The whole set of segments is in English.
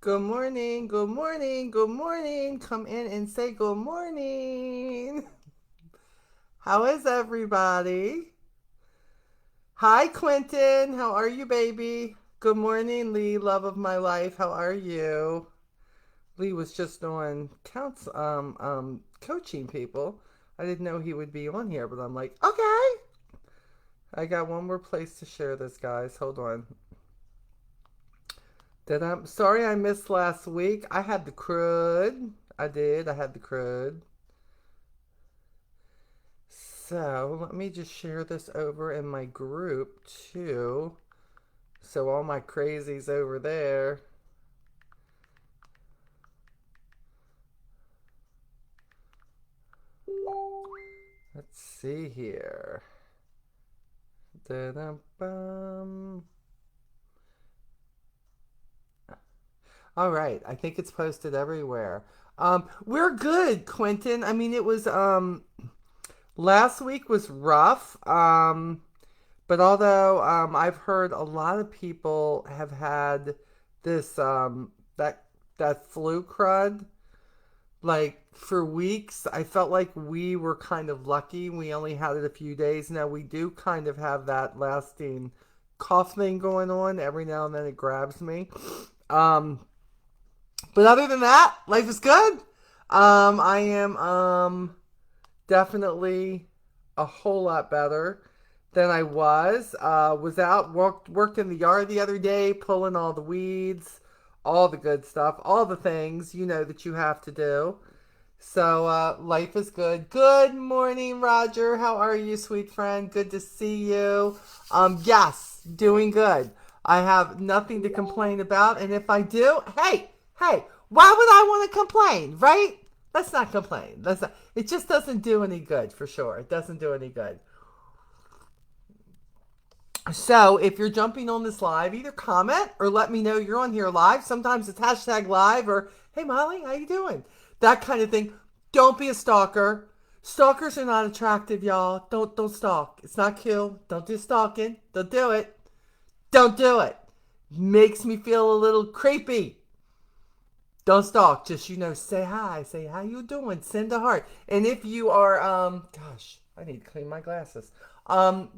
Good morning, good morning, good morning. Come in and say good morning. How is everybody? Hi, Quentin. How are you, baby? Good morning, Lee, love of my life. How are you? Lee was just on coaching people. I didn't know he would be on here, but I'm like, okay. I got one more place to share this, guys. Hold on. Sorry I missed last week. I had the crud. I did. I had the crud. So let me just share this over in my group too. So all my crazies over there. Let's see here. Da-dum-bum. All right, I think it's posted everywhere. We're good, Quentin. I mean, it was last week was rough. But although I've heard a lot of people have had this that flu crud like for weeks, I felt like we were kind of lucky. We only had it a few days. Now we do kind of have that lasting cough thing going on. Every now and then it grabs me. Um, but other than that, life is good. I am definitely a whole lot better than I was. Was out worked in the yard the other day, pulling all the weeds, all the good stuff, all the things that you have to do. So life is good. Good morning, Roger. How are you, sweet friend? Good to see you. Yes, doing good. I have nothing to complain about, and if I do, hey, why would I want to complain, right? Let's not complain. Let's not. It just doesn't do any good, for sure. It doesn't do any good. So if you're jumping on this live, either comment or let me know you're on here live. Sometimes it's hashtag live or hey Molly, how you doing? That kind of thing. Don't be a stalker. Stalkers are not attractive, y'all. Don't stalk. It's not cute. Don't do stalking. Don't do it. Don't do it. Makes me feel a little creepy. Don't stalk. Just say hi. Say how you doing. Send a heart. And if you are gosh, I need to clean my glasses. And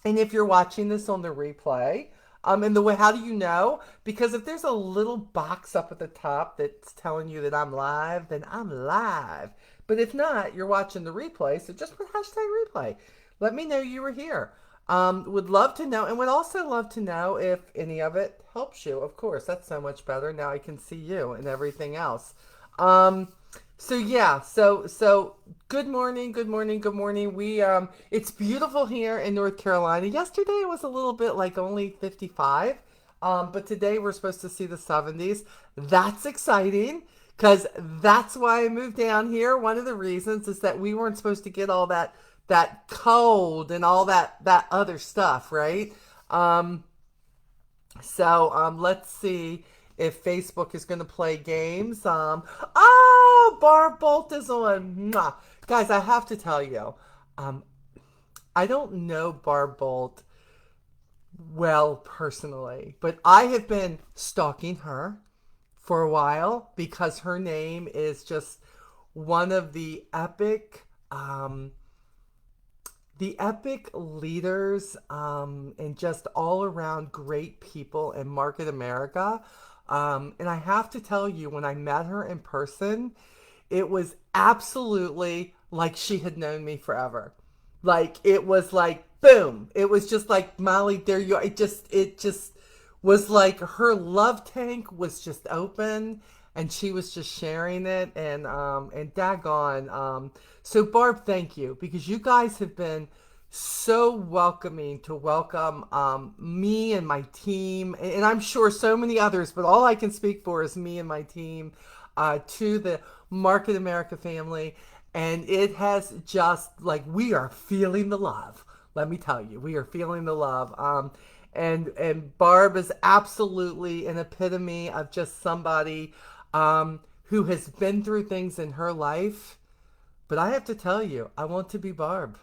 if you're watching this on the replay, and the way, how do you know? Because if there's a little box up at the top that's telling you that I'm live, then I'm live. But if not, you're watching the replay, so just put hashtag replay. Let me know you were here. Would love to know, and would also love to know if any of it helps you. Of course, that's so much better. Now I can see you and everything else. Um, so yeah, so good morning, good morning, good morning. It's beautiful here in North Carolina. Yesterday it was a little bit like only 55, but today we're supposed to see the 70s. That's exciting because that's why I moved down here. One of the reasons is that we weren't supposed to get all that cold and all that other stuff, right? Um, so let's see if Facebook is going to play games. Oh, Barb Bolt is on. Mwah. Guys, I have to tell you, um, I don't know Barb Bolt well personally, but I have been stalking her for a while because her name is just one of the epic leaders and just all around great people in Market America. And I have to tell you, when I met her in person, it was absolutely like she had known me forever. Like it was like boom. It was just like Molly, there you are. It just was like her love tank was just open and she was just sharing it and daggone. So Barb, thank you because you guys have been so welcoming to welcome me and my team, and I'm sure so many others, but all I can speak for is me and my team to the Market America family. And it has just like we are feeling the love. Let me tell you, we are feeling the love. And Barb is absolutely an epitome of just somebody who has been through things in her life. But I have to tell you, I want to be Barb.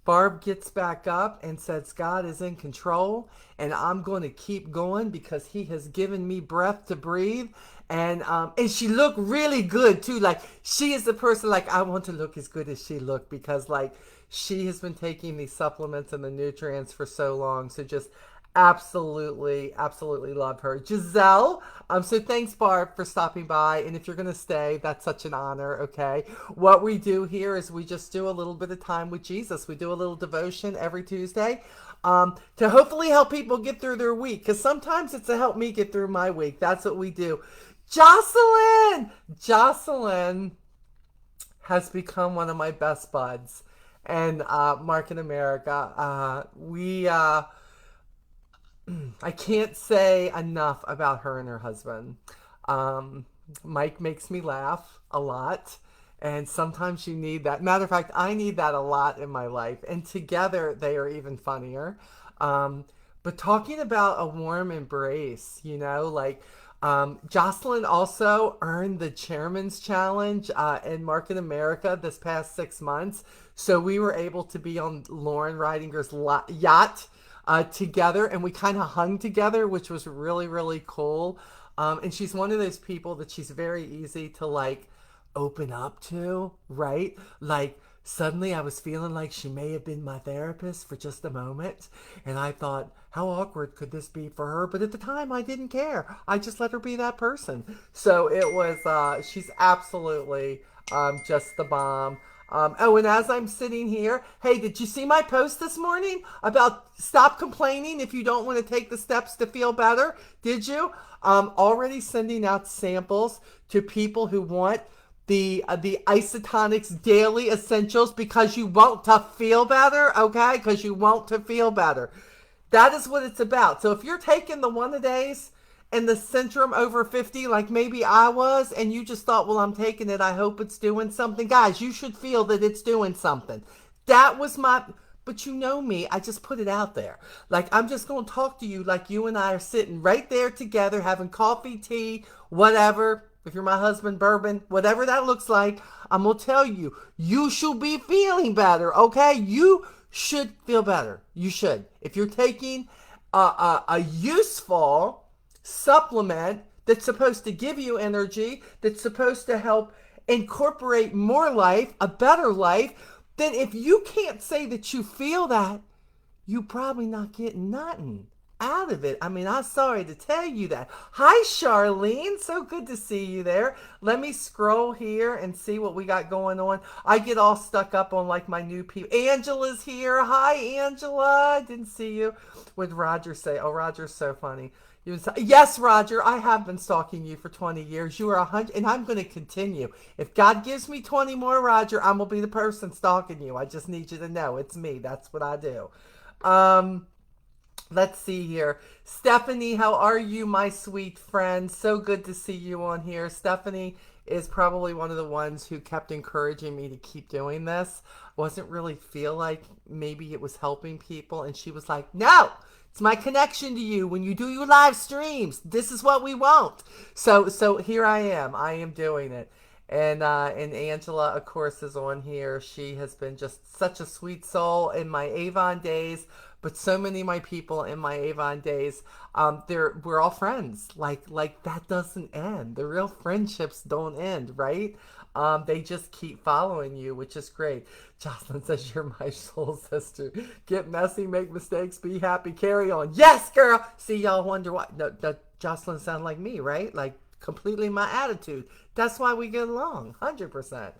Barb gets back up and says, God is in control, and I'm going to keep going because He has given me breath to breathe. And she looked really good too. Like, she is the person, like, I want to look as good as she looked, because like she has been taking these supplements and the nutrients for so long. So just absolutely, absolutely love her. Giselle, so thanks, Barb, for stopping by. And if you're going to stay, that's such an honor, okay? What we do here is we just do a little bit of time with Jesus. We do a little devotion every Tuesday, to hopefully help people get through their week. Because sometimes it's to help me get through my week. That's what we do. Jocelyn! Jocelyn has become one of my best buds. And Mark in America, I can't say enough about her and her husband. Um, Mike makes me laugh a lot, and sometimes you need that. Matter of fact, I need that a lot in my life, and together they are even funnier. Um, but talking about a warm embrace, like Jocelyn also earned the Chairman's Challenge in Market America this past 6 months. So we were able to be on Lauren Ridinger's yacht together, and we kind of hung together, which was really, really cool. And she's one of those people that she's very easy to like open up to, right? Like, suddenly I was feeling like she may have been my therapist for just a moment. And I thought, how awkward could this be for her? But at the time, I didn't care. I just let her be that person. So it was, she's absolutely just the bomb. Oh, and as I'm sitting here, hey, did you see my post this morning about stop complaining if you don't want to take the steps to feel better? Did you? Already sending out samples to people who want the Isotonics Daily Essentials, because you want to feel better, okay? Because you want to feel better. That is what it's about. So if you're taking the one-a-days and the Centrum over 50, like maybe I was, and you just thought, well, I'm taking it, I hope it's doing something. Guys, you should feel that it's doing something. That was but you know me, I just put it out there. Like, I'm just going to talk to you like you and I are sitting right there together, having coffee, tea, whatever. If you're my husband, bourbon, whatever that looks like, I'm going to tell you, you should be feeling better, okay? You should feel better. You should. If you're taking a useful supplement that's supposed to give you energy, that's supposed to help incorporate more life, a better life, then if you can't say that you feel that, you probably not getting nothing out of it. I mean, I'm sorry to tell you that. Hi, Charlene. So good to see you there. Let me scroll here and see what we got going on. I get all stuck up on like my new people. Angela's here. Hi, Angela. I didn't see you. What did Roger say? Oh, Roger's so funny. Yes, Roger, I have been stalking you for 20 years. You are 100, and I'm going to continue. If God gives me 20 more, Roger, I'm going to be the person stalking you. I just need you to know it's me. That's what I do. Let's see here. Stephanie, how are you, my sweet friend? So good to see you on here. Stephanie is probably one of the ones who kept encouraging me to keep doing this. Wasn't really feel like maybe it was helping people. And she was like, no, it's my connection to you. When you do your live streams, this is what we want. So here I am. I am doing it. And Angela, of course, is on here. She has been just such a sweet soul in my Avon days. But so many of my people in my Avon days, we're all friends. Like that doesn't end. The real friendships don't end, right? They just keep following you, which is great. Jocelyn says, you're my soul sister. Get messy, make mistakes, be happy, carry on. Yes, girl! See, y'all wonder why. No, Jocelyn sounds like me, right? Like, completely my attitude. That's why we get along, 100%.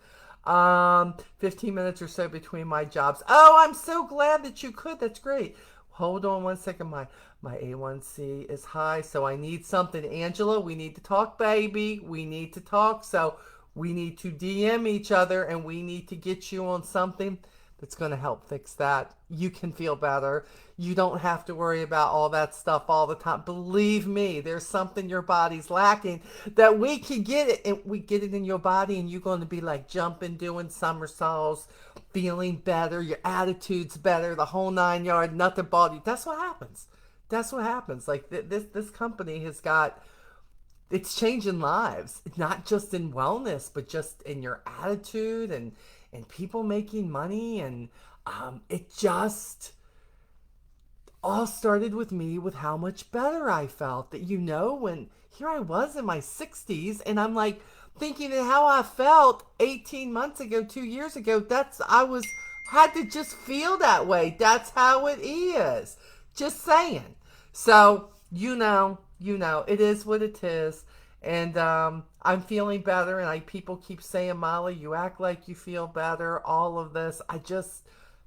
15 minutes or so between my jobs. Oh, I'm so glad that you could. That's great. Hold on one second. My A1C is high, so I need something. Angela, we need to talk, baby. We need to talk. So we need to DM each other, and we need to get you on something that's going to help fix that. You can feel better. You don't have to worry about all that stuff all the time. Believe me, there's something your body's lacking that we can get it, and we get it in your body, and you're going to be like jumping, doing somersaults, feeling better, your attitude's better, the whole 9 yards, nothing bothers you. That's what happens. That's what happens. Like this company has got, it's changing lives, not just in wellness, but just in your attitude and and people making money. And it just all started with me, with how much better I felt. That, when here I was in my 60s, and I'm like thinking of how I felt 18 months ago, 2 years ago. Had to just feel that way. That's how it is. Just saying. So, it is what it is. And I'm feeling better. And people keep saying, Molly, you act like you feel better. All of this.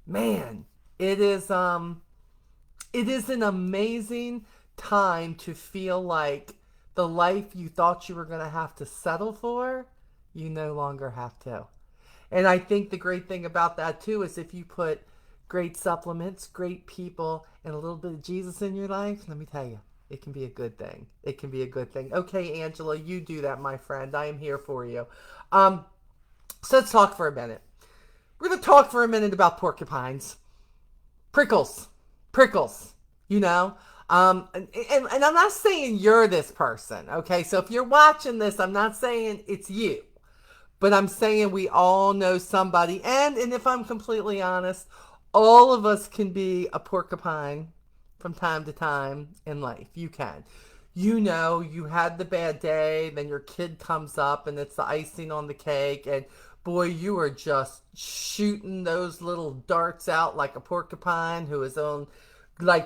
Man, it is an amazing time to feel like the life you thought you were going to have to settle for, you no longer have to. And I think the great thing about that too is, if you put great supplements, great people, and a little bit of Jesus in your life, let me tell you, it can be a good thing. It can be a good thing. Okay, Angela, you do that, my friend. I am here for you. So let's talk for a minute. We're going to talk for a minute about porcupines. Prickles. Prickles. And I'm not saying you're this person, okay? So if you're watching this, I'm not saying it's you. But I'm saying we all know somebody. And if I'm completely honest, all of us can be a porcupine from time to time in life. You can. You had the bad day, then your kid comes up and it's the icing on the cake. And boy, you are just shooting those little darts out like a porcupine who is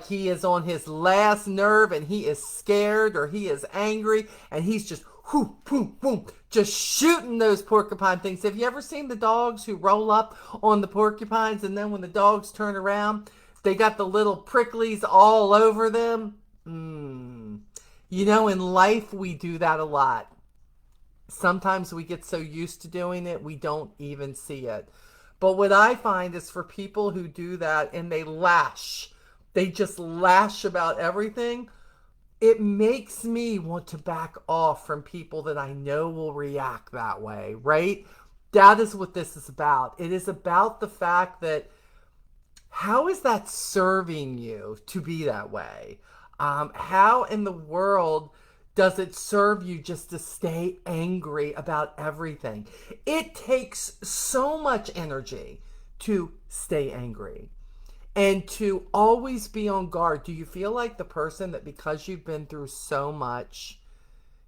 he is on his last nerve, and he is scared or he is angry, and he's just whoo, boom, boom, just shooting those porcupine things. Have you ever seen the dogs who roll up on the porcupines, and then when the dogs turn around, they got the little pricklies all over them? In life, we do that a lot. Sometimes we get so used to doing it, we don't even see it. But what I find is, for people who do that and they just lash about everything, it makes me want to back off from people that I know will react that way, right? That is what this is about. It is about the fact that, how is that serving you to be that way? How in the world does it serve you just to stay angry about everything? It takes so much energy to stay angry and to always be on guard. Do you feel like the person that, because you've been through so much,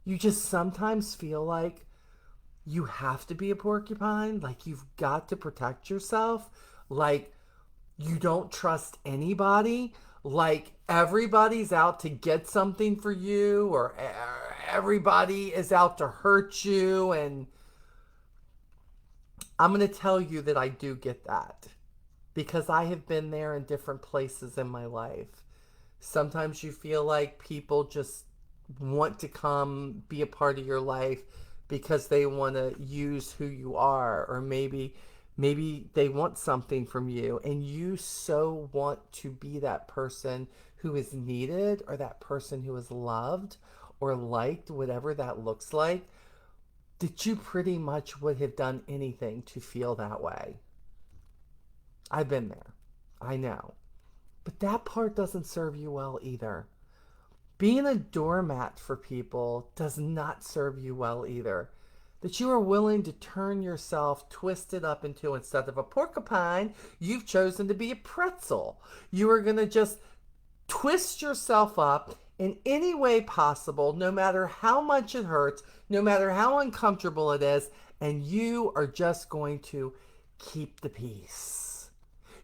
you just sometimes feel like you have to be a porcupine? Like you've got to protect yourself? Like you don't trust anybody? Like everybody's out to get something for you, or everybody is out to hurt you? And I'm going to tell you that I do get that, because I have been there in different places in my life. Sometimes you feel like people just want to come be a part of your life because they want to use who you are, or maybe they want something from you, and you so want to be that person who is needed, or that person who is loved or liked, whatever that looks like, that you pretty much would have done anything to feel that way. I've been there. I know. But that part doesn't serve you well either. Being a doormat for people does not serve you well either. That you are willing to turn yourself twisted up into, instead of a porcupine, you've chosen to be a pretzel. You are going to just twist yourself up in any way possible, no matter how much it hurts, no matter how uncomfortable it is, and you are just going to keep the peace.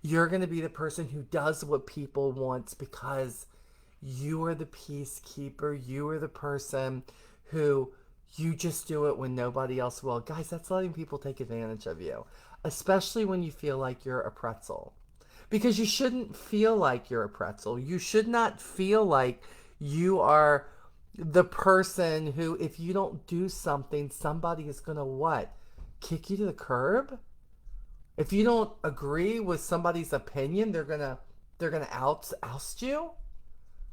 You're going to be the person who does what people want, because you are the peacekeeper. You are the person who, you just do it when nobody else will. Guys, that's letting people take advantage of you, especially when you feel like you're a pretzel. Because you shouldn't feel like you're a pretzel. You should not feel like you are the person who, if you don't do something, somebody is going to what? Kick you to the curb? If you don't agree with somebody's opinion, they're gonna oust you?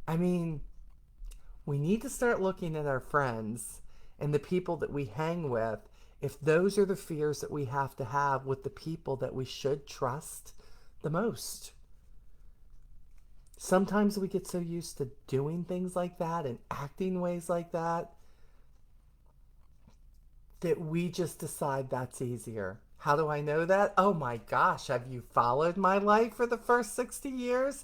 I mean, we need to start looking at our friends and the people that we hang with, if those are the fears that we have to have with the people that we should trust the most. Sometimes we get so used to doing things like that and acting ways like that, that we just decide that's easier. How do I know that? Oh my gosh, have you followed my life for the first 60 years?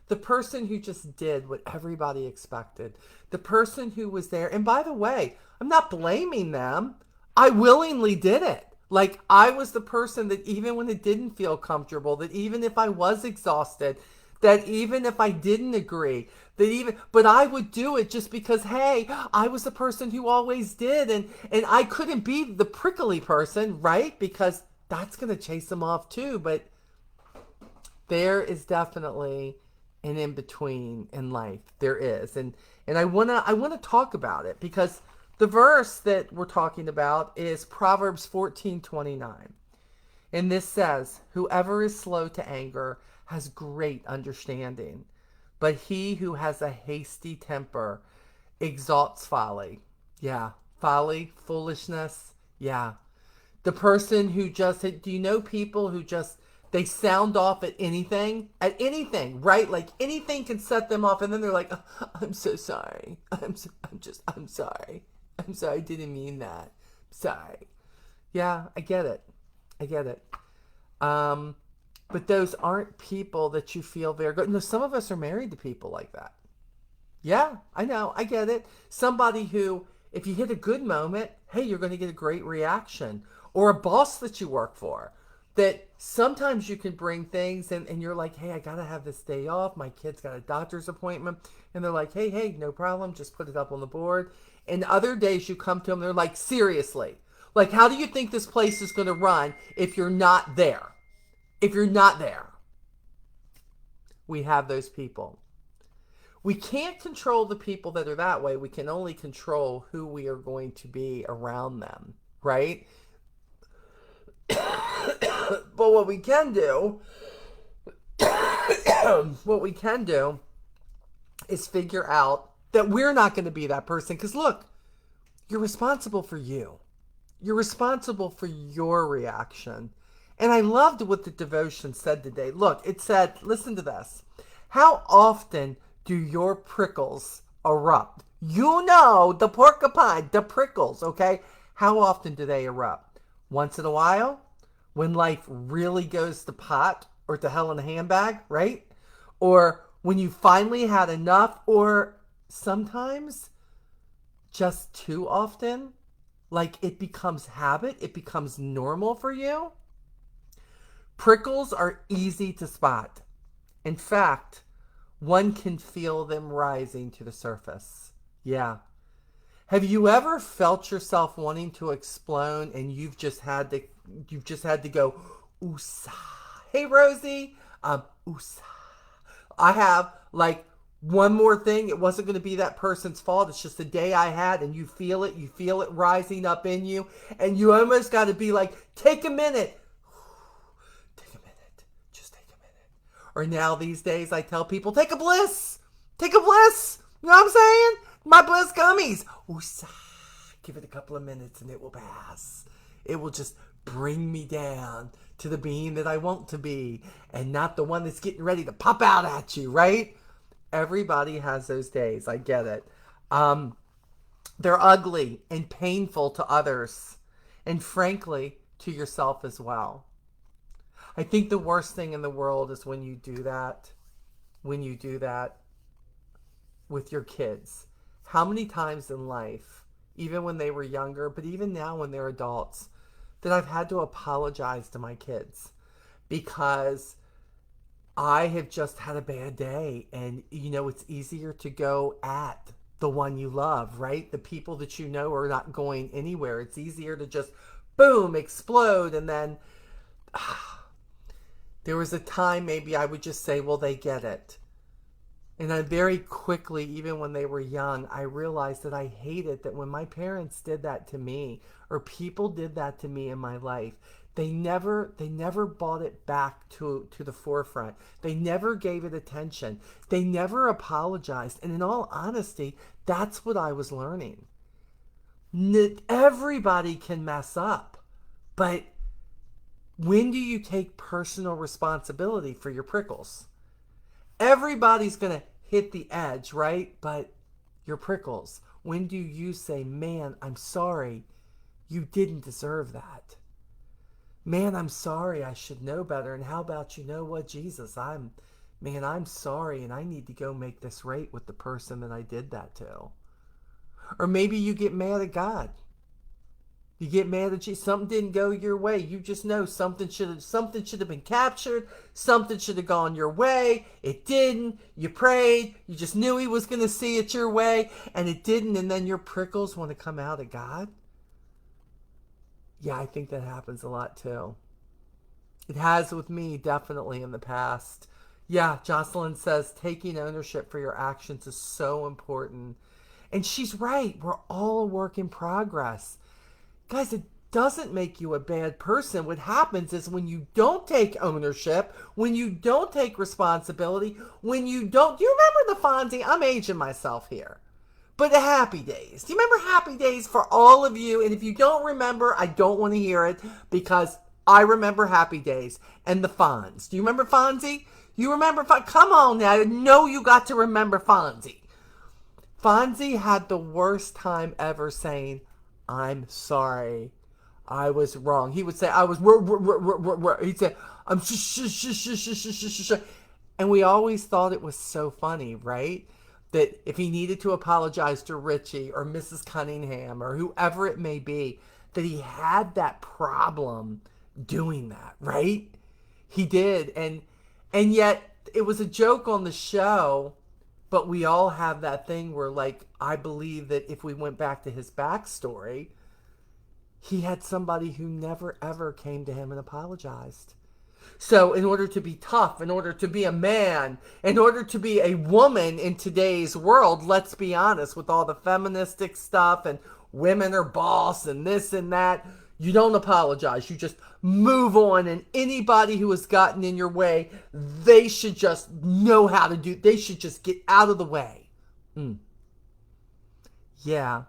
The person who just did what everybody expected. The person who was there. And by the way, I'm not blaming them. I willingly did it. Like, I was the person that even when it didn't feel comfortable, that even if I was exhausted, that even if I didn't agree, but I would do it just because, hey, I was the person who always did. And I couldn't be the prickly person, right? Because that's going to chase them off too. But there is definitely an in between in life. There is. And I wanna talk about it because the verse that we're talking about is Proverbs 14:29. And this says, whoever is slow to anger has great understanding, but he who has a hasty temper exalts folly. Yeah, folly, foolishness. Yeah. The person who just, do you know people who just, they sound off at anything, right? Like anything can set them off, and then they're like, oh, I'm so sorry. I'm sorry. I'm sorry, I didn't mean that. Sorry. Yeah, I get it. I get it. Um, but those aren't people that you feel very good. No, some of us are married to people like that. Yeah, I know. I get it. Somebody who, if you hit a good moment, hey, you're going to get a great reaction. Or a boss that you work for. That sometimes you can bring things and you're like, hey, I got to have this day off. My kid's got a doctor's appointment. And they're like, hey, no problem. Just put it up on the board. And other days you come to them, they're like, seriously. Like, how do you think this place is going to run if you're not there? If you're not there. We have those people. We can't control the people that are that way. We can only control who we are going to be around them, right? But what we can do, what we can do is figure out that we're not going to be that person. Because look, you're responsible for you. You're responsible for your reaction. And I loved what the devotion said today. Look, it said, listen to this. How often do your prickles erupt? You know, the porcupine, the prickles, okay? How often do they erupt? Once in a while? When life really goes to pot or to hell in a handbag, right? Or when you finally had enough, or sometimes just too often, like it becomes habit, it becomes normal for you. Prickles are easy to spot. In fact, one can feel them rising to the surface. Yeah. Have you ever felt yourself wanting to explode and you've just had to go, oosa. Hey Rosie, oosa. I have like one more thing. It wasn't going to be that person's fault. It's just the day I had, and you feel it rising up in you, and you almost got to be like, take a minute. Take a minute. Just take a minute. Or now these days I tell people, take a bliss. Take a bliss. You know what I'm saying? My bliss gummies. Oosa. Give it a couple of minutes and it will pass. It will just bring me down to the being that I want to be, and not the one that's getting ready to pop out at you, right? Everybody has those days. I get it. They're ugly and painful to others, and frankly, to yourself as well. I think the worst thing in the world is when you do that. When you do that with your kids. How many times in life, even when they were younger, but even now when they're adults, that I've had to apologize to my kids because I have just had a bad day. And, you know, it's easier to go at the one you love, right? The people that you know are not going anywhere. It's easier to just, boom, explode. And then there was a time maybe I would just say, well, they get it. And I very quickly, even when they were young, I realized that I hated that when my parents did that to me, or people did that to me in my life, they never brought it back to the forefront. They never gave it attention. They never apologized. And in all honesty, that's what I was learning. Everybody can mess up, but when do you take personal responsibility for your prickles? Everybody's going to hit the edge, right? But your prickles, when do you say, man, I'm sorry, you didn't deserve that? Man, I'm sorry. I should know better. And how about, you know what, Jesus? I'm sorry, and I need to go make this right with the person that I did that to. Or maybe you get mad at God. You get mad at you. Something didn't go your way. You just know something should have been captured. Something should have gone your way. It didn't. You prayed. You just knew He was going to see it your way, and it didn't. And then your prickles want to come out at God. Yeah, I think that happens a lot too. It has with me definitely in the past. Yeah, Jocelyn says taking ownership for your actions is so important. And she's right. We're all a work in progress. Guys, it doesn't make you a bad person. What happens is when you don't take ownership, when you don't take responsibility, when you don't. Do you remember the Fonzie? I'm aging myself here. But the Happy Days. Do you remember Happy Days for all of you? And if you don't remember, I don't want to hear it because I remember Happy Days and the Fonz. Do you remember Fonzie? You remember Come on now. I know you got to remember Fonzie. Fonzie had the worst time ever saying, I'm sorry. I was wrong. He would say, I was. He'd say, I'm. And we always thought it was so funny, right? That if he needed to apologize to Richie or Mrs. Cunningham or whoever it may be, that he had that problem doing that, right? He did. And yet it was a joke on the show, but we all have that thing where, like, I believe that if we went back to his backstory, he had somebody who never ever came to him and apologized. So in order to be tough, in order to be a man, in order to be a woman in today's world, let's be honest, with all the feministic stuff and women are boss and this and that, you don't apologize. You just move on, and anybody who has gotten in your way, they should just know how to do, they should just get out of the way. Yeah,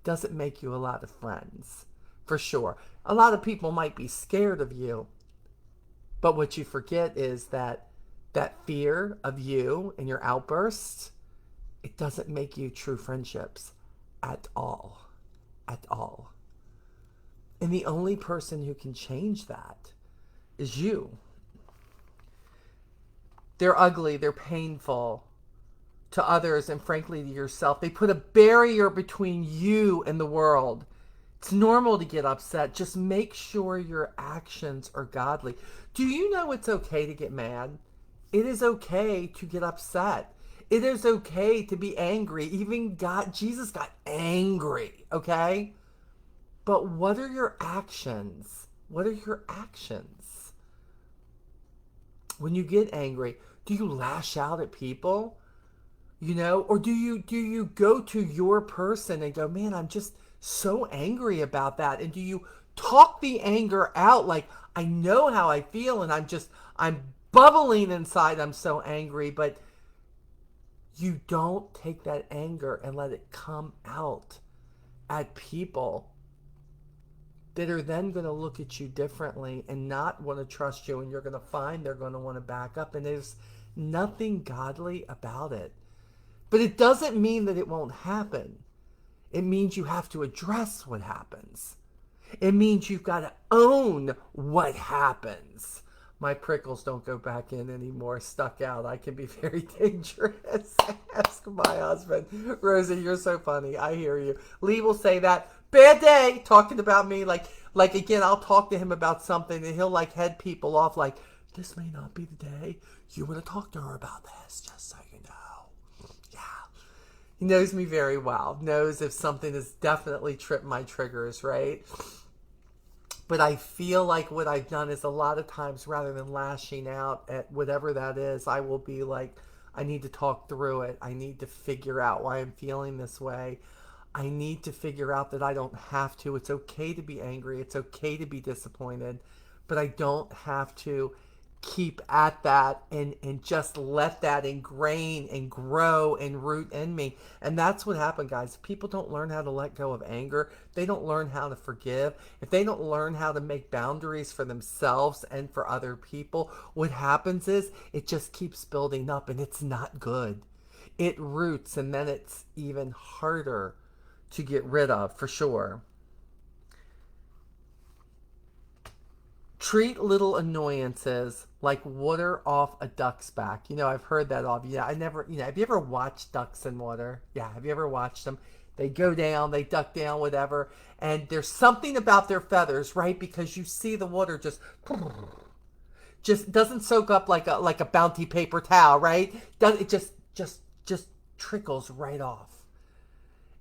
doesn't make you a lot of friends, for sure. A lot of people might be scared of you, but what you forget is that fear of you and your outbursts, it doesn't make you true friendships at all. At all. And the only person who can change that is you. They're ugly, they're painful to others and frankly to yourself. They put a barrier between you and the world. It's normal to get upset. Just make sure your actions are godly. Do you know it's okay to get mad? It is okay to get upset. It is okay to be angry. Even Jesus got angry, okay? But what are your actions? What are your actions? When you get angry, do you lash out at people? You know, or do you go to your person and go, man, I'm just so angry about that? And do you talk the anger out like, I know how I feel and I'm bubbling inside, I'm so angry, but you don't take that anger and let it come out at people that are then going to look at you differently and not want to trust you, and you're going to find they're going to want to back up, and there's nothing godly about it. But it doesn't mean that it won't happen. It means you have to address what happens. It means you've got to own what happens. My prickles don't go back in anymore. Stuck out. I can be very dangerous. Ask my husband. Rosie, you're so funny. I hear you. Lee will say that. Bad day. Talking about me. Like again, I'll talk to him about something and he'll like head people off like, this may not be the day you want to talk to her about this. Just so you know. Yeah. He knows me very well. Knows if something has definitely tripped my triggers, right? But I feel like what I've done is a lot of times rather than lashing out at whatever that is, I will be like, I need to talk through it. I need to figure out why I'm feeling this way. I need to figure out that I don't have to. It's okay to be angry. It's okay to be disappointed. But I don't have to keep at that and just let that ingrain and grow and root in me. And that's what happened, guys. If people don't learn how to let go of anger, they don't learn how to forgive, if they don't learn how to make boundaries for themselves and for other people, what happens is it just keeps building up and it's not good. It roots and then it's even harder to get rid of, for sure. Treat little annoyances like water off a duck's back. I've heard that of you. I never, have you ever watched ducks in water? Yeah, have you ever watched them? They go down, they duck down, whatever. And there's something about their feathers, right? Because you see the water just doesn't soak up like a bounty paper towel, right? It just trickles right off.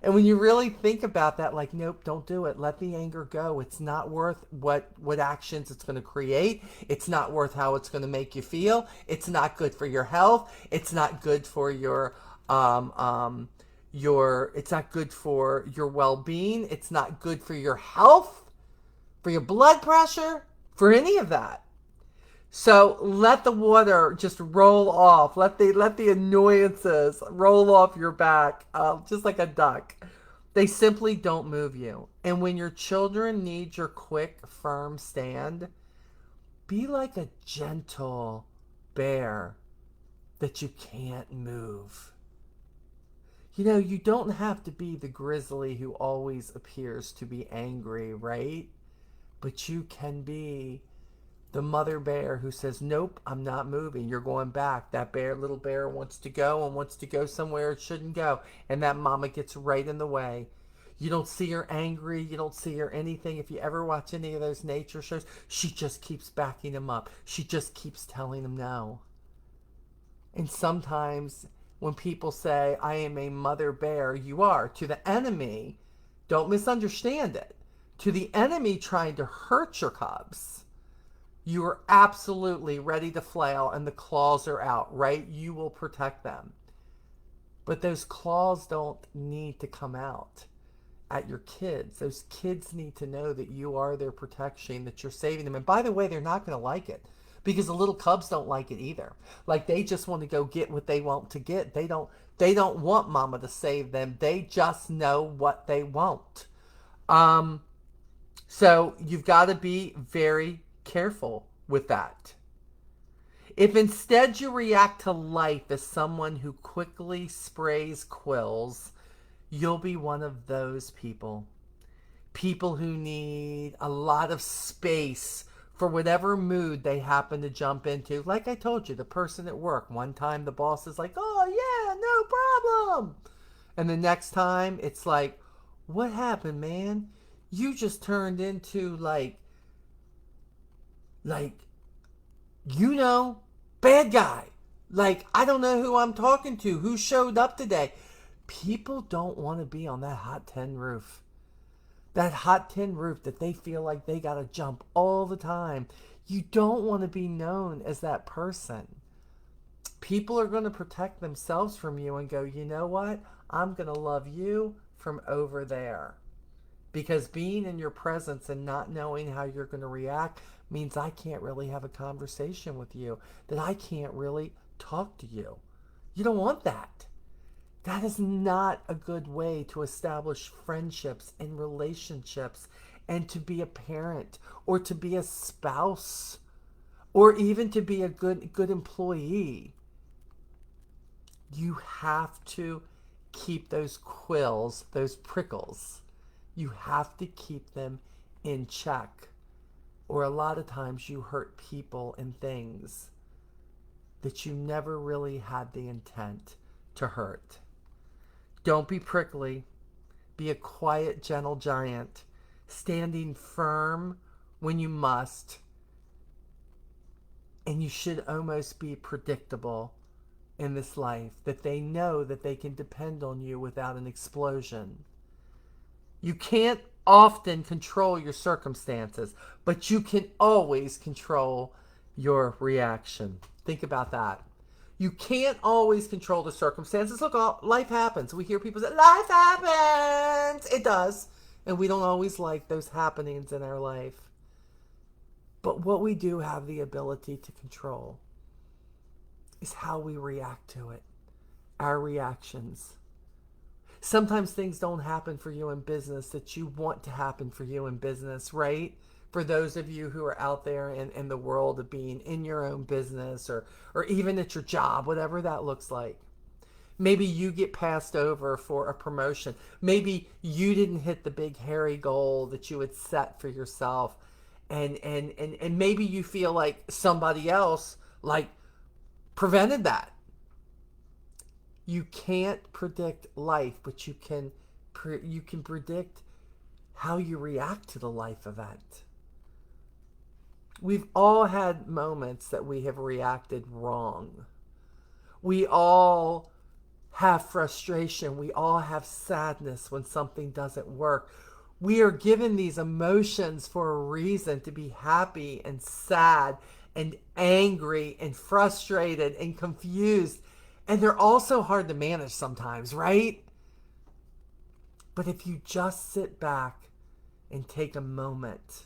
And when you really think about that, like, nope, don't do it. Let the anger go. It's not worth what actions it's going to create. It's not worth how it's going to make you feel. It's not good for your health. It's not good for it's not good for your well-being. It's not good for your health, for your blood pressure, for any of that. So let the water just roll off. Let the annoyances roll off your back, just like a duck. They simply don't move you. And when your children need your quick, firm stand, be like a gentle bear that you can't move. You don't have to be the grizzly who always appears to be angry, right? But you can be the mother bear who says, nope, I'm not moving. You're going back. That little bear wants to go and wants to go somewhere it shouldn't go. And that mama gets right in the way. You don't see her angry. You don't see her anything. If you ever watch any of those nature shows, she just keeps backing him up. She just keeps telling him no. And sometimes when people say, I am a mother bear, you are. To the enemy, don't misunderstand it. To the enemy trying to hurt your cubs, you are absolutely ready to flail and the claws are out, right? You will protect them. But those claws don't need to come out at your kids. Those kids need to know that you are their protection, that you're saving them. And by the way, they're not going to like it because the little cubs don't like it either. Like they just want to go get what they want to get. They don't want mama to save them. They just know what they want. So you've got to be very careful with that. If instead you react to life as someone who quickly sprays quills, you'll be one of those people. People who need a lot of space for whatever mood they happen to jump into. Like I told you, the person at work, one time the boss is like, oh yeah, no problem. And the next time it's like, what happened, man? You just turned into like, bad guy. Like, I don't know who I'm talking to, who showed up today. People don't want to be on that hot tin roof. That hot tin roof that they feel like they got to jump all the time. You don't want to be known as that person. People are going to protect themselves from you and go, you know what? I'm going to love you from over there. Because being in your presence and not knowing how you're going to react means I can't really have a conversation with you, that I can't really talk to you. You don't want that. That is not a good way to establish friendships and relationships and to be a parent or to be a spouse or even to be a good employee. You have to keep those quills, those prickles. You have to keep them in check. Or a lot of times you hurt people and things that you never really had the intent to hurt. Don't be prickly. Be a quiet, gentle giant, standing firm when you must. And you should almost be predictable in this life, that they know that they can depend on you without an explosion. You can't often control your circumstances, but you can always control your reaction. Think about that. You can't always control the circumstances. Look, life happens. We hear people say, life happens. It does. And we don't always like those happenings in our life. But what we do have the ability to control is how we react to it. Our reactions. Sometimes things don't happen for you in business that you want to happen for you in business, right? For those of you who are out there in the world of being in your own business or even at your job, whatever that looks like. Maybe you get passed over for a promotion. Maybe you didn't hit the big hairy goal that you had set for yourself. And maybe you feel like somebody else like prevented that. You can't predict life, but you can predict how you react to the life event. We've all had moments that we have reacted wrong. We all have frustration. We all have sadness when something doesn't work. We are given these emotions for a reason, to be happy and sad and angry and frustrated and confused. And they're also hard to manage sometimes, right? But if you just sit back and take a moment,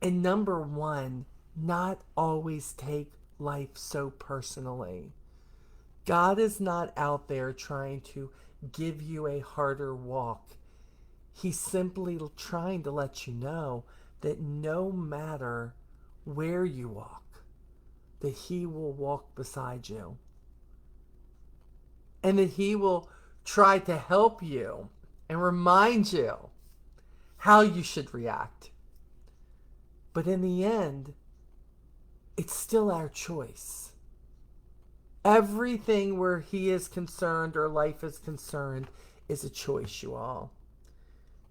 and number one, not always take life so personally. God is not out there trying to give you a harder walk. He's simply trying to let you know that no matter where you walk, that He will walk beside you. And that He will try to help you and remind you how you should react. But in the end, it's still our choice. Everything where He is concerned or life is concerned is a choice, you all.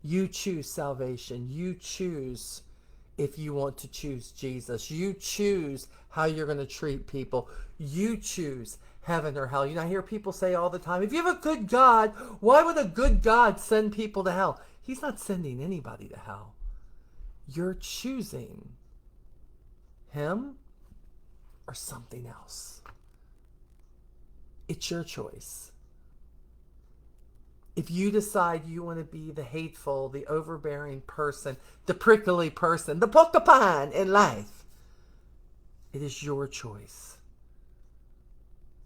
You choose salvation. You choose if you want to choose Jesus. You choose how you're going to treat people. You choose heaven or hell. You know, I hear people say all the time, if you have a good God, why would a good God send people to hell? He's not sending anybody to hell. You're choosing Him or something else. It's your choice. If you decide you want to be the hateful, the overbearing person, the prickly person, the porcupine in life, it is your choice.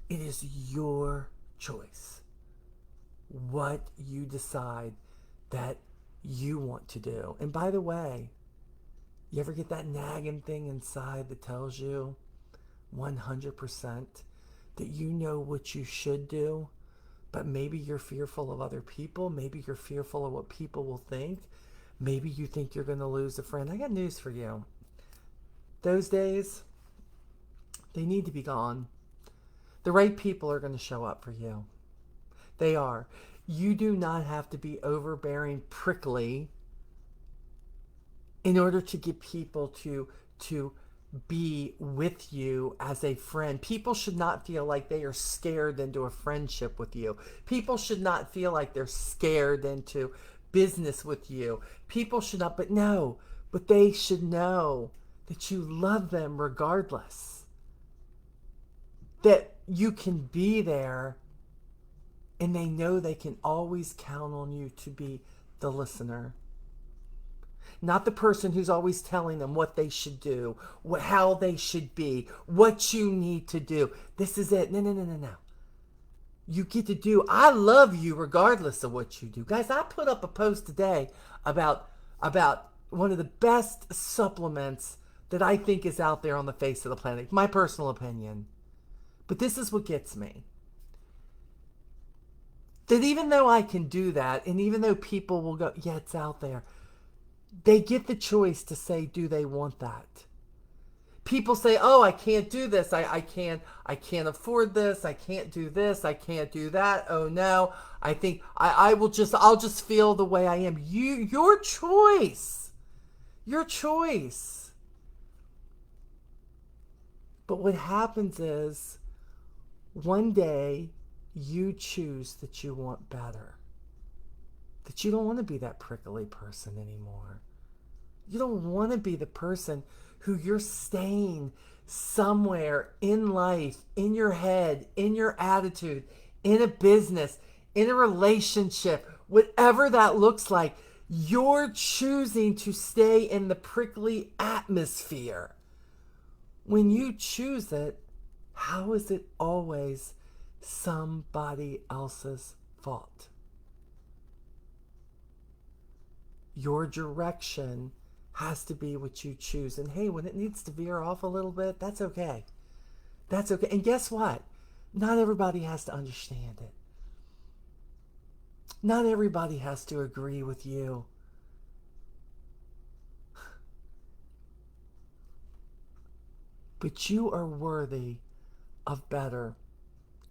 It is your choice. What you decide that you want to do. And by the way, you ever get that nagging thing inside that tells you 100% that you know what you should do, but maybe you're fearful of other people. Maybe you're fearful of what people will think. Maybe you think you're going to lose a friend. I got news for you. Those days, they need to be gone. The right people are going to show up for you. They are. You do not have to be overbearing, prickly in order to get people to be with you as a friend. People should not feel like they are scared into a friendship with you. People should not feel like they're scared into business with you. People should not, but they should know that you love them regardless. That you can be there and they know they can always count on you to be the listener. Not the person who's always telling them what they should do, how they should be, what you need to do. This is it. No. You get to do. I love you regardless of what you do. Guys, I put up a post today about one of the best supplements that I think is out there on the face of the planet. My personal opinion. But this is what gets me. That even though I can do that, and even though people will go, yeah, it's out there, they get the choice to say, do they want that? People say, oh, I can't do this. I can't afford this. I can't do this. I can't do that. Oh no. I think I'll just feel the way I am. Your choice. Your choice. But what happens is one day you choose that you want better. That you don't want to be that prickly person anymore. You don't want to be the person who you're staying somewhere in life, in your head, in your attitude, in a business, in a relationship, whatever that looks like. You're choosing to stay in the prickly atmosphere. When you choose it, how is it always somebody else's fault? Your direction has to be what you choose. And hey, when it needs to veer off a little bit, that's okay. That's okay. And guess what? Not everybody has to understand it. Not everybody has to agree with you. But you are worthy of better.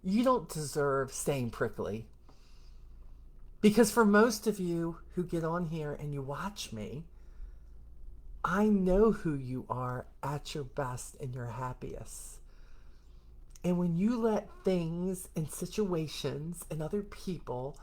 You don't deserve staying prickly. Because for most of you who get on here and you watch me, I know who you are at your best and your happiest. And when you let things and situations and other people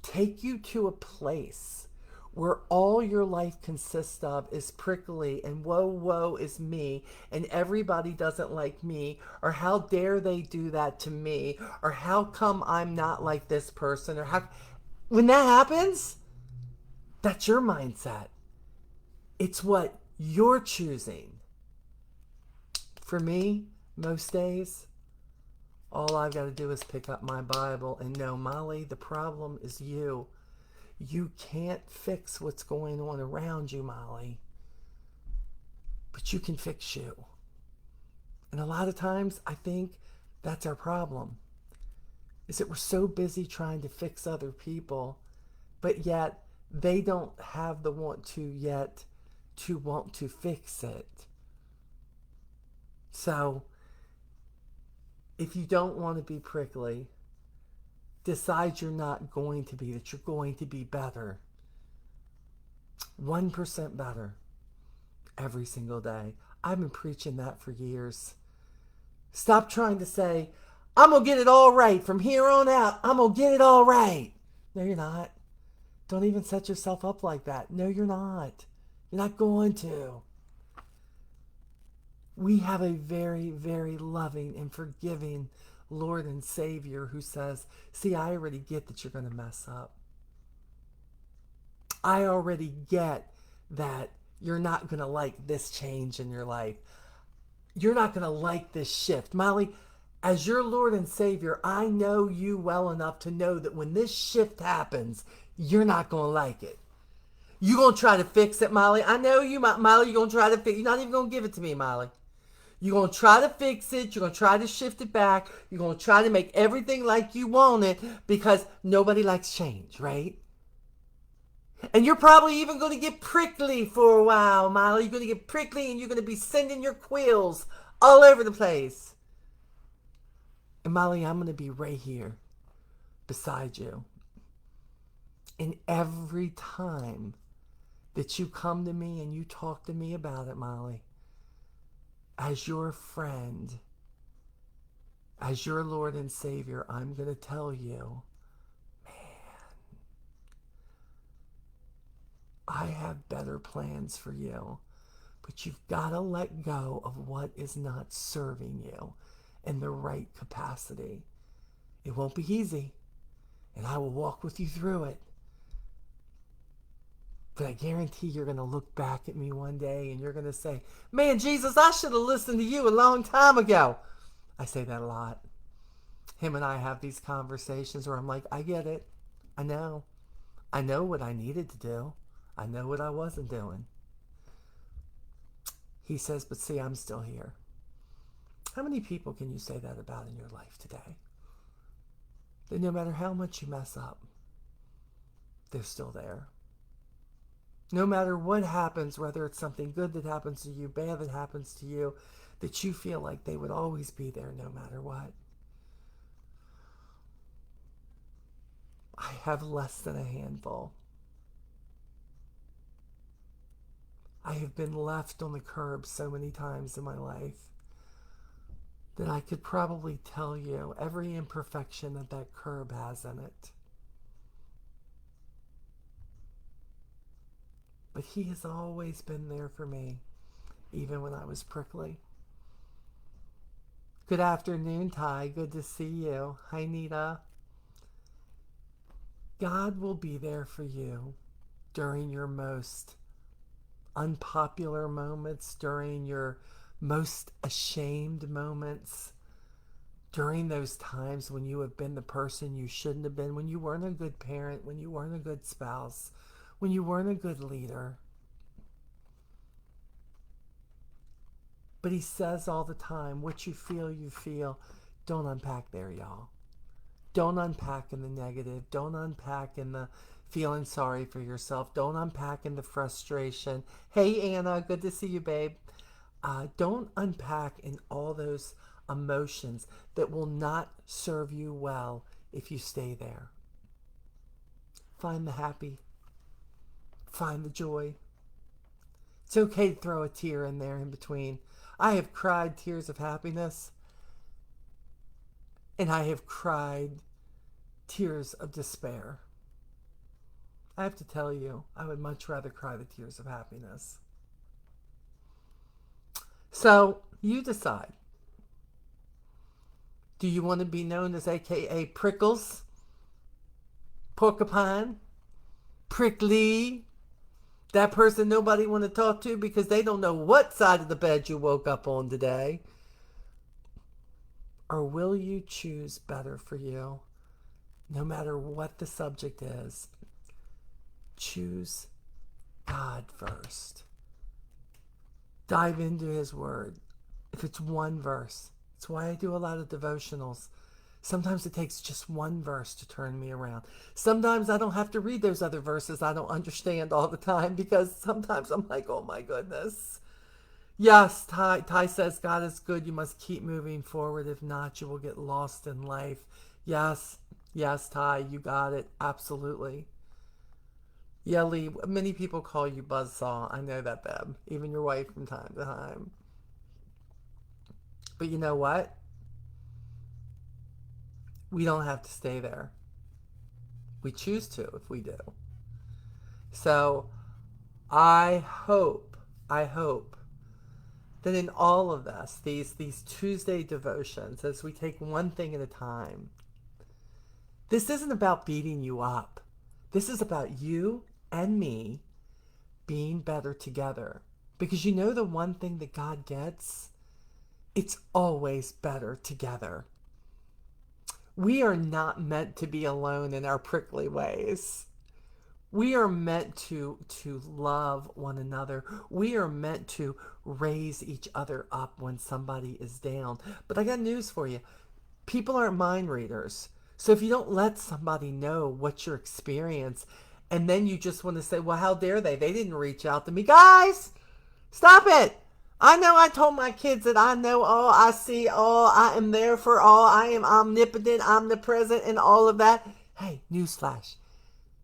take you to a place where all your life consists of is prickly and woe is me and everybody doesn't like me, or how dare they do that to me, or how come I'm not like this person, or how, when that happens, that's your mindset. It's what you're choosing. For me, most days, all I've got to do is pick up my Bible and know, Molly, the problem is you. You can't fix what's going on around you, Molly. But you can fix you. And a lot of times, I think that's our problem. Is that we're so busy trying to fix other people, but yet they don't have the want to yet to want to fix it. So, if you don't want to be prickly, decide you're not going to be, that you're going to be better. 1% better every single day. I've been preaching that for years. Stop trying to say, I'm going to get it all right from here on out. I'm going to get it all right. No, you're not. Don't even set yourself up like that. No, you're not. You're not going to. We have a very, very loving and forgiving Lord and Savior who says, see, I already get that you're going to mess up. I already get that you're not going to like this change in your life. You're not going to like this shift. Molly, as your Lord and Savior, I know you well enough to know that when this shift happens, you're not going to like it. You're going to try to fix it, Molly. I know you, Molly, you're going to try to fix it. You're not even going to give it to me, Molly. You're going to try to fix it. You're going to try to shift it back. You're going to try to make everything like you want it because nobody likes change, right? And you're probably even going to get prickly for a while, Molly. You're going to get prickly and you're going to be sending your quills all over the place. And Molly, I'm going to be right here beside you. And every time that you come to me and you talk to me about it, Molly, as your friend, as your Lord and Savior, I'm going to tell you, I have better plans for you, but you've got to let go of what is not serving you in the right capacity. It won't be easy, and I will walk with you through it. But I guarantee you're going to look back at me one day and you're going to say, man, Jesus, I should have listened to you a long time ago. I say that a lot. Him and I have these conversations where I'm like, I get it. I know. I know what I needed to do. I know what I wasn't doing. He says, but see, I'm still here. How many people can you say that about in your life today? That no matter how much you mess up, they're still there. No matter what happens, whether it's something good that happens to you, bad that happens to you, that you feel like they would always be there no matter what. I have less than a handful. I have been left on the curb so many times in my life that I could probably tell you every imperfection that that curb has in it. But he has always been there for me, even when I was prickly. Good afternoon, Ty. Good to see you. Hi, Nita. God will be there for you during your most unpopular moments, during your most ashamed moments, during those times when you have been the person you shouldn't have been, when you weren't a good parent, when you weren't a good spouse, when you weren't a good leader. But he says all the time, what you feel, you feel. Don't unpack there, y'all. Don't unpack in the negative. Don't unpack in the feeling sorry for yourself. Don't unpack in the frustration. Hey, Anna, good to see you, babe. Don't unpack in all those emotions that will not serve you well if you stay there. Find the happy, find the joy. It's okay to throw a tear in there in between. I have cried tears of happiness, and I have cried tears of despair. I have to tell you, I would much rather cry the tears of happiness. So, you decide. Do you want to be known as AKA Prickles, Porcupine, Prickly, that person nobody want to talk to because they don't know what side of the bed you woke up on today? Or will you choose better for you, no matter what the subject is? Choose God first. Dive into His Word. If it's one verse, it's why I do a lot of devotionals. Sometimes it takes just one verse to turn me around. Sometimes I don't have to read those other verses I don't understand all the time because sometimes I'm like, oh my goodness. Yes, Ty says God is good. You must keep moving forward. If not, you will get lost in life. Yes, Ty, you got it. Absolutely. Yeah, Lee, many people call you Buzzsaw. I know that, Beb. Even your wife from time to time. But you know what? We don't have to stay there. We choose to if we do. So I hope that in all of this, these Tuesday devotions, as we take one thing at a time, this isn't about beating you up. This is about you and me being better together. Because you know the one thing that God gets? It's always better together. We are not meant to be alone in our prickly ways. We are meant to love one another. We are meant to raise each other up when somebody is down. But I got news for you. People aren't mind readers. So if you don't let somebody know what your experience, and then you just want to say, well, how dare they? They didn't reach out to me. Guys, stop it. I know I told my kids that I know all, I see all, I am there for all, I am omnipotent, omnipresent, and all of that. Hey, newsflash,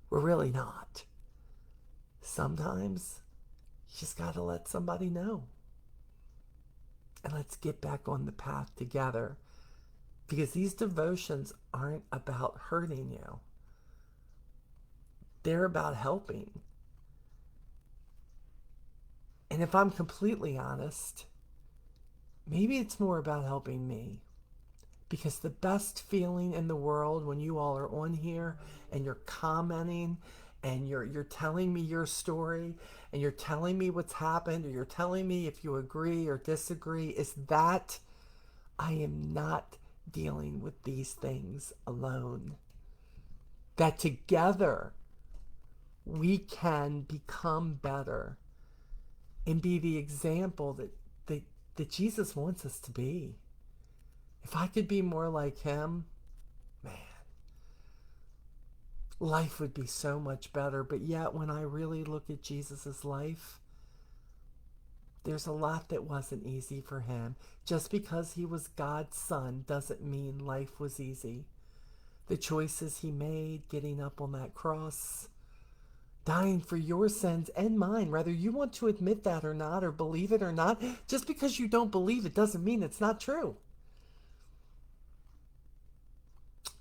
we're really not. Sometimes you just got to let somebody know. And let's get back on the path together. Because these devotions aren't about hurting you. They're about helping. And if I'm completely honest, maybe it's more about helping me. Because the best feeling in the world when you all are on here and you're commenting and you're telling me your story and you're telling me what's happened or you're telling me if you agree or disagree is that I am not dealing with these things alone. That together we can become better and be the example that Jesus wants us to be. If I could be more like Him, man, life would be so much better. But yet, when I really look at Jesus' life, there's a lot that wasn't easy for Him. Just because He was God's Son doesn't mean life was easy. The choices He made, getting up on that cross, dying for your sins and mine, whether you want to admit that or not, or believe it or not, just because you don't believe it doesn't mean it's not true.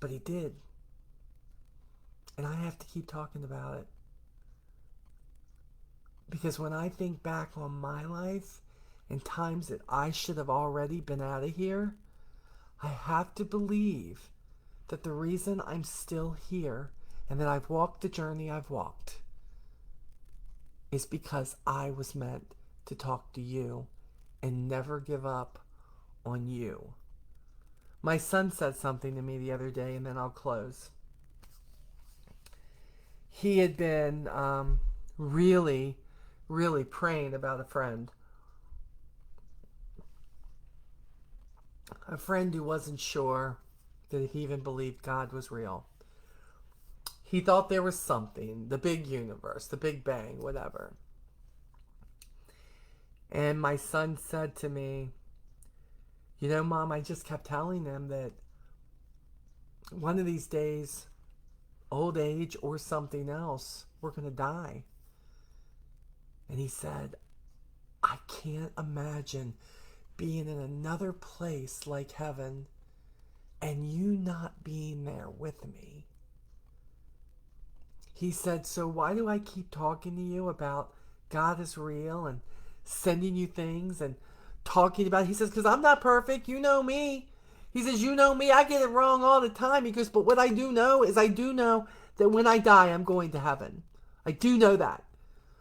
But He did. And I have to keep talking about it. Because when I think back on my life and times that I should have already been out of here, I have to believe that the reason I'm still here and that I've walked the journey I've walked is because I was meant to talk to you and never give up on you. My son said something to me the other day, and then I'll close. He had been really praying about a friend who wasn't sure that he even believed God was real. He thought there was something, the big universe, the Big Bang, whatever. And my son said to me, you know, Mom, I just kept telling them that one of these days, old age or something else, we're going to die. And he said, I can't imagine being in another place like heaven and you not being there with me. He said, so why do I keep talking to you about God is real and sending you things and talking about it? He says, because I'm not perfect. You know me. He says, you know me. I get it wrong all the time. He goes, but what I do know is I do know that when I die, I'm going to heaven. I do know that.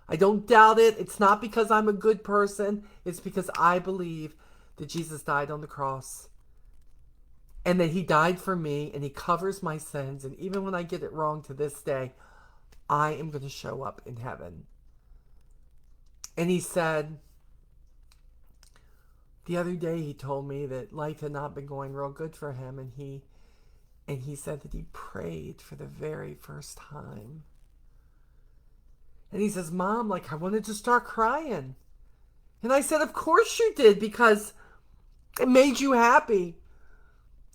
I don't doubt it. It's not because I'm a good person. It's because I believe that Jesus died on the cross and that he died for me and he covers my sins. And even when I get it wrong to this day, I am going to show up in heaven. And he said, the other day he told me that life had not been going real good for him. And he said that he prayed for the very first time. And he says, Mom, like I wanted to start crying. And I said, of course you did, because it made you happy.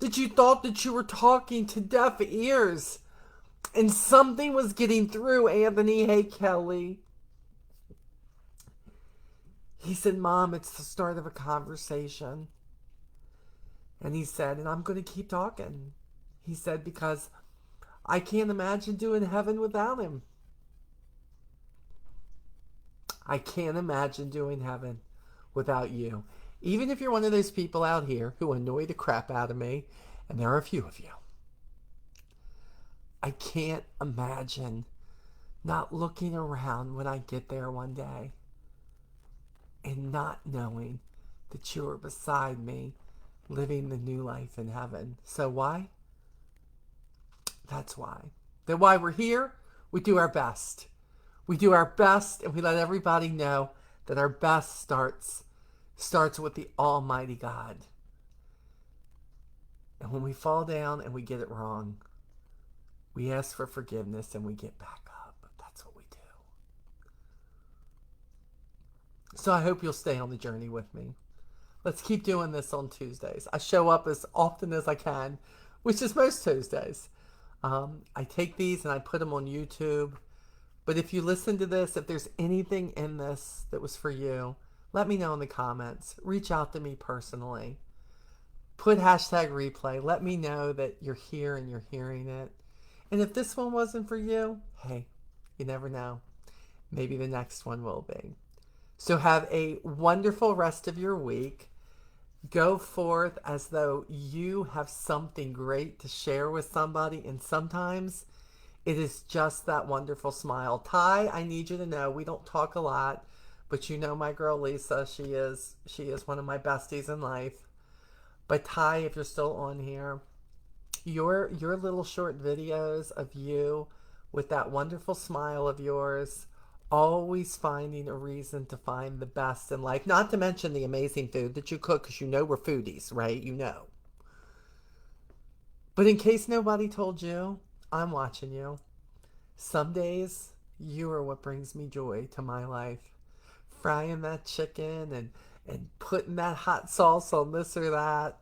That you thought that you were talking to deaf ears. And something was getting through, Anthony. Hey, Kelly. He said, Mom, it's the start of a conversation. And he said, and I'm going to keep talking. He said, because I can't imagine doing heaven without him. I can't imagine doing heaven without you. Even if you're one of those people out here who annoy the crap out of me, and there are a few of you, I can't imagine not looking around when I get there one day and not knowing that you are beside me living the new life in heaven. So why? That's why. That's why we're here. We do our best. We do our best and we let everybody know that our best starts with the Almighty God. And when we fall down and we get it wrong, we ask for forgiveness and we get back up. That's what we do. So I hope you'll stay on the journey with me. Let's keep doing this on Tuesdays. I show up as often as I can, which is most Tuesdays. I take these and I put them on YouTube. But if you listen to this, if there's anything in this that was for you, let me know in the comments. Reach out to me personally. Put hashtag replay. Let me know that you're here and you're hearing it. And if this one wasn't for you, hey, you never know. Maybe the next one will be. So have a wonderful rest of your week. Go forth as though you have something great to share with somebody. And sometimes it is just that wonderful smile. Ty, I need you to know we don't talk a lot, but you know my girl Lisa, she is one of my besties in life. But Ty, if you're still on here, your little short videos of you with that wonderful smile of yours, always finding a reason to find the best in life, not to mention the amazing food that you cook, because you know we're foodies, right? You know. But in case nobody told you, I'm watching you. Some days, you are what brings me joy to my life. Frying that chicken and putting that hot sauce on this or that.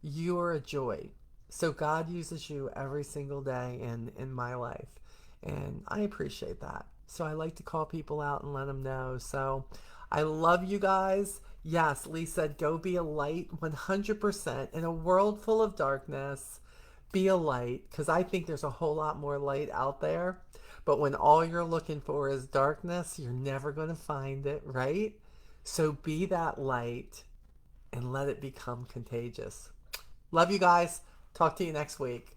You are a joy. So God uses you every single day in my life. And I appreciate that. So I like to call people out and let them know. So I love you guys. Yes, Lee said, go be a light 100% in a world full of darkness. Be a light, because I think there's a whole lot more light out there. But when all you're looking for is darkness, you're never going to find it, right? So be that light and let it become contagious. Love you guys. Talk to you next week.